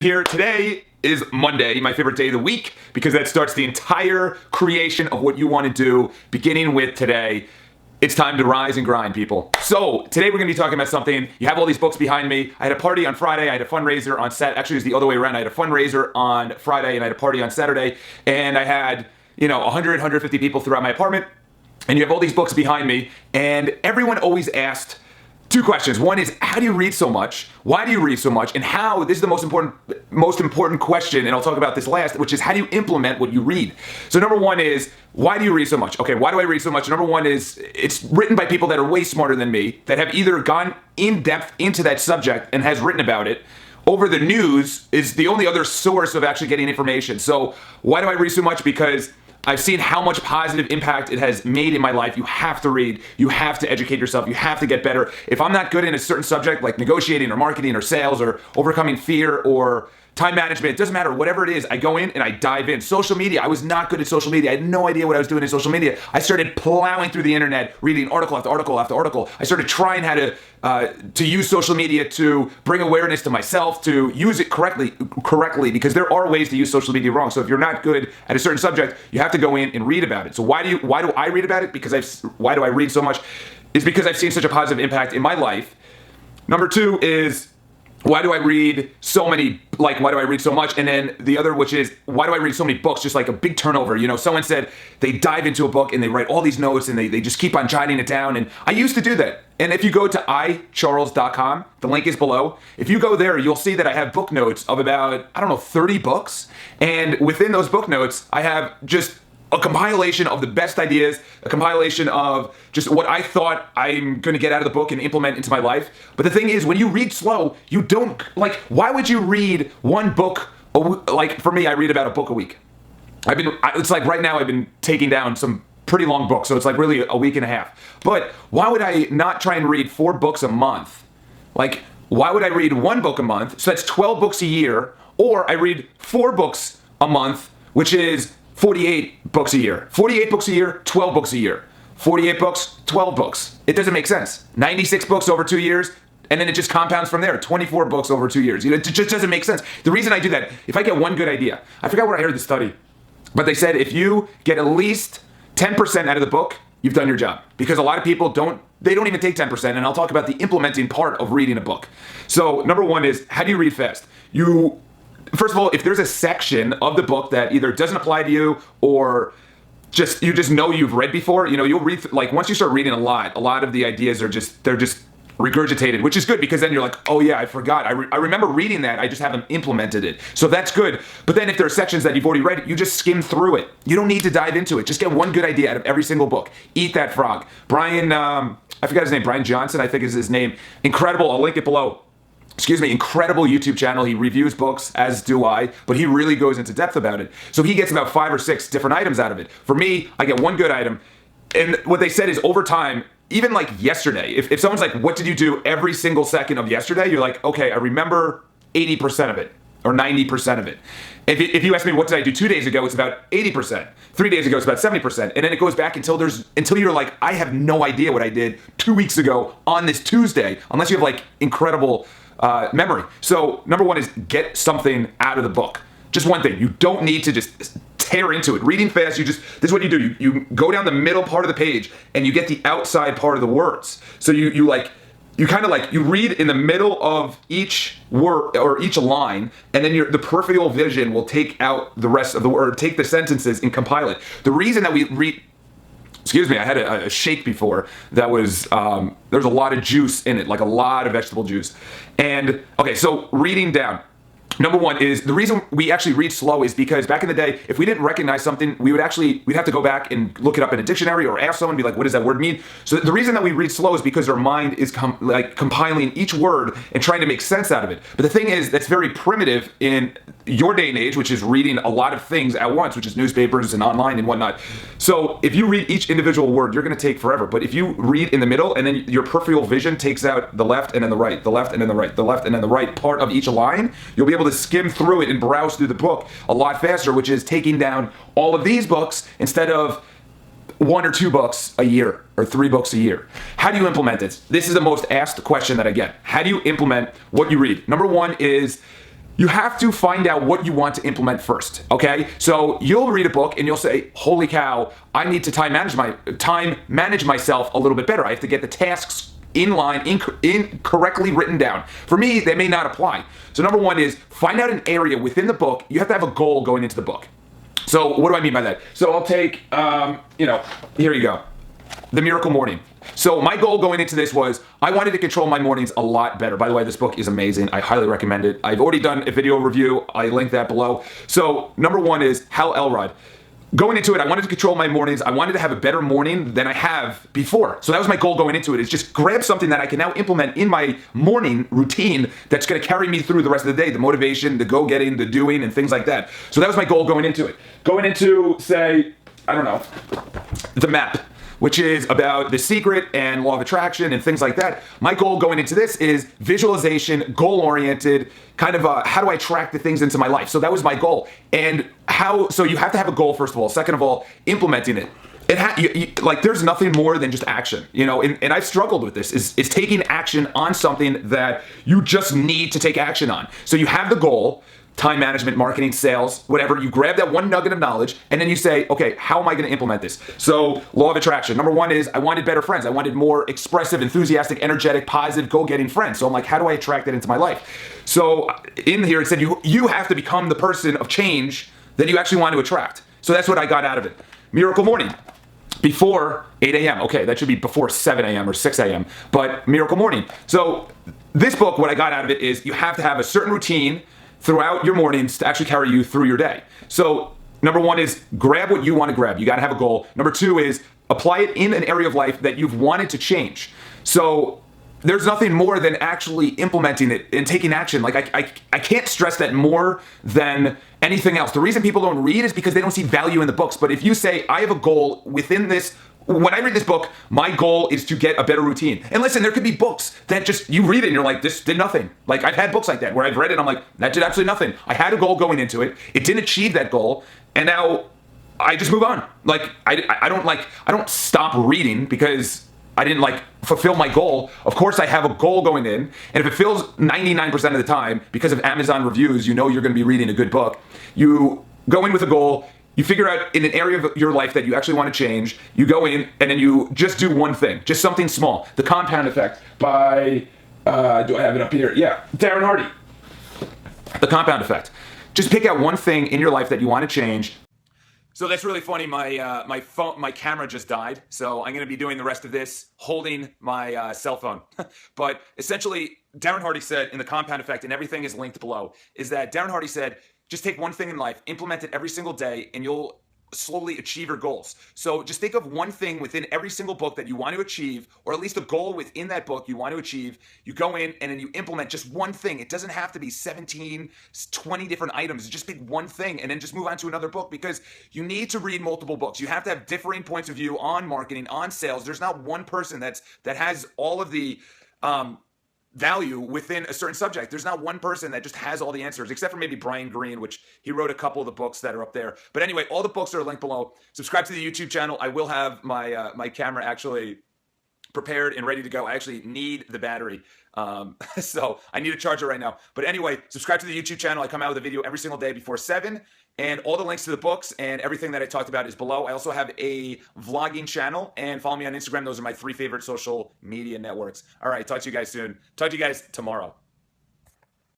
Here today is Monday, my favorite day of the week, because that starts the entire creation of what you want to do, beginning with today. It's time to rise and grind, people. So today we're going to be talking about something. You have all these books behind me. I had a party on Friday. I had a fundraiser on Saturday. Actually, it was the other way around. I had a fundraiser on Friday and I had a party on Saturday. And I had, 100, 150 people throughout my apartment. And you have all these books behind me. And everyone always asked two questions. One is, how do you read so much? Why do you read so much? And how, this is the most important question, and I'll talk about this last, which is how do you implement what you read? So number one is, why do you read so much? Okay, why do I read so much? Number one is, it's written by people that are way smarter than me, that have either gone in depth into that subject and has written about it. Over the news is the only other source of actually getting information. So why do I read so much? Because I've seen how much positive impact it has made in my life. You have to read. You have to educate yourself. You have to get better. If I'm not good in a certain subject like negotiating or marketing or sales or overcoming fear or time management, it doesn't matter. Whatever it is, I go in and I dive in. Social media, I was not good at social media. I had no idea what I was doing in social media. I started plowing through the internet, reading article after article after article. I started trying how to use social media to bring awareness to myself, to use it correctly, because there are ways to use social media wrong. So if you're not good at a certain subject, you have to go in and read about it. So why do I read about it? Why do I read so much? It's because I've seen such a positive impact in my life. Number two is, why do I read so much? And then the other, which is, why do I read so many books? Just like a big turnover. Someone said they dive into a book and they write all these notes and they just keep on jotting it down. And I used to do that. And if you go to icharles.com, the link is below. If you go there, you'll see that I have book notes of about, 30 books. And within those book notes, I have just a compilation of the best ideas, a compilation of just what I thought I'm going to get out of the book and implement into my life. But the thing is, when you read slow, you don't, why would you read one book? For me, I read about a book a week. It's like right now I've been taking down some pretty long books, so it's like really a week and a half. But why would I not try and read 4 books a month? Why would I read 1 book a month? So that's 12 books a year. Or I read 4 books a month, which is 48 books a year. 48 books a year, 12 books a year. 48 books, 12 books. It doesn't make sense. 96 books over 2 years, and then it just compounds from there. 24 books over 2 years. It just doesn't make sense. The reason I do that, if I get one good idea, I forgot where I heard the study, but they said if you get at least 10% out of the book, you've done your job. Because a lot of people don't even take 10%, and I'll talk about the implementing part of reading a book. So number one is, how do you read fast? First of all, if there's a section of the book that either doesn't apply to you or you just know you've read before, you'll read, once you start reading a lot of the ideas are they're just regurgitated, which is good because then you're like, oh yeah, I forgot. I remember reading that, I just haven't implemented it. So that's good. But then if there are sections that you've already read, you just skim through it. You don't need to dive into it. Just get one good idea out of every single book. Eat That Frog. Brian, I forgot his name, Brian Johnson, I think is his name. Incredible, I'll link it below. Incredible YouTube channel. He reviews books, as do I, but he really goes into depth about it. So he gets about 5 or 6 different items out of it. For me, I get one good item. And what they said is over time, even like yesterday, if someone's like, what did you do every single second of yesterday? You're like, okay, I remember 80% of it or 90% of it. If you ask me, what did I do 2 days ago? It's about 80%. 3 days ago, it's about 70%. And then it goes back until you're like, I have no idea what I did 2 weeks ago on this Tuesday, unless you have incredible memory. So number one is get something out of the book. Just one thing. You don't need to just tear into it. Reading fast, this is what you do. You go down the middle part of the page and you get the outside part of the words. So you read in the middle of each word or each line, and then the peripheral vision will take out the rest of the word, take the sentences and compile it. The reason that we read, excuse me, I had a shake before that was, there's a lot of juice in it, like a lot of vegetable juice. And, okay, so reading down. Number one is, the reason we actually read slow is because back in the day, if we didn't recognize something, we'd have to go back and look it up in a dictionary or ask someone, be like, what does that word mean? So the reason that we read slow is because our mind is compiling each word and trying to make sense out of it. But the thing is, that's very primitive in your day and age, which is reading a lot of things at once, which is newspapers and online and whatnot. So if you read each individual word, you're going to take forever. But if you read in the middle and then your peripheral vision takes out the left and then the right, the left and then the right, the left and then the right part of each line, you'll be able to skim through it and browse through the book a lot faster, which is taking down all of these books instead of 1 or 2 books a year or 3 books a year. How do you implement this? This is the most asked question that I get. How do you implement what you read? Number one is you have to find out what you want to implement first, okay? So you'll read a book and you'll say, holy cow, I need to time manage myself a little bit better. I have to get the tasks in line, incorrectly written down. For me, they may not apply. So number one is find out an area within the book. You have to have a goal going into the book. So what do I mean by that? So I'll take, here you go, The Miracle Morning. So my goal going into this was I wanted to control my mornings a lot better. By the way, this book is amazing. I highly recommend it. I've already done a video review. I link that below. So number one is Hal Elrod. Going into it, I wanted to control my mornings. I wanted to have a better morning than I have before. So that was my goal going into it, is just grab something that I can now implement in my morning routine that's going to carry me through the rest of the day, the motivation, the go-getting, the doing, and things like that. So that was my goal going into it. Going into, say, I don't know, The Map, which is about The Secret and law of attraction and things like that. My goal going into this is visualization, goal-oriented, kind of how do I attract the things into my life? So that was my goal. And so you have to have a goal, first of all. Second of all, implementing it. Like there's nothing more than just action, and I've struggled with this, is taking action on something that you just need to take action on. So you have the goal, time management, marketing, sales, whatever. You grab that one nugget of knowledge and then you say, okay, how am I going to implement this? So law of attraction. Number one is I wanted better friends. I wanted more expressive, enthusiastic, energetic, positive, go-getting friends. So I'm like, how do I attract that into my life? So in here it said you have to become the person of change that you actually want to attract. So that's what I got out of it. Miracle Morning. Before 8 a.m. Okay, that should be before 7 a.m. or 6 a.m. But Miracle Morning. So this book, what I got out of it is you have to have a certain routine throughout your mornings to actually carry you through your day. So number one is grab what you want to grab. You got to have a goal. Number two is apply it in an area of life that you've wanted to change. So there's nothing more than actually implementing it and taking action. Like I can't stress that more than anything else. The reason people don't read is because they don't see value in the books. But if you say, I have a goal within this, when I read this book, my goal is to get a better routine. And listen, there could be books that just, you read it and you're like, this did nothing. Like I've had books like that where I've read it and I'm like, that did absolutely nothing. I had a goal going into it. It didn't achieve that goal. And now I just move on. Like I don't stop reading because I didn't fulfill my goal. Of course I have a goal going in. And if it fills 99% of the time because of Amazon reviews, you're going to be reading a good book. You go in with a goal. You figure out in an area of your life that you actually want to change. You go in and then you just do one thing, just something small. The Compound Effect by, do I have it up here? Yeah, Darren Hardy. The Compound Effect. Just pick out one thing in your life that you want to change. So that's really funny. My camera just died, so I'm going to be doing the rest of this holding my cell phone. But essentially, Darren Hardy said in The Compound Effect, and everything is linked below, is that Darren Hardy said, just take one thing in life, implement it every single day, and you'll slowly achieve your goals. So just think of one thing within every single book that you want to achieve, or at least a goal within that book you want to achieve. You go in and then you implement just one thing. It doesn't have to be 17, 20 different items. Just pick one thing and then just move on to another book, because you need to read multiple books. You have to have differing points of view on marketing, on sales. There's not one person that has all of the value within a certain subject. There's not one person that just has all the answers, except for maybe Brian Greene, which he wrote a couple of the books that are up there. But anyway, all the books are linked below. Subscribe to the YouTube channel. I will have my my camera actually prepared and ready to go. I actually need the battery. So I need a charger right now. But anyway, subscribe to the YouTube channel. I come out with a video every single day before 7. And all the links to the books and everything that I talked about is below. I also have a vlogging channel, and follow me on Instagram. Those are my 3 favorite social media networks. All right, talk to you guys soon. Talk to you guys tomorrow.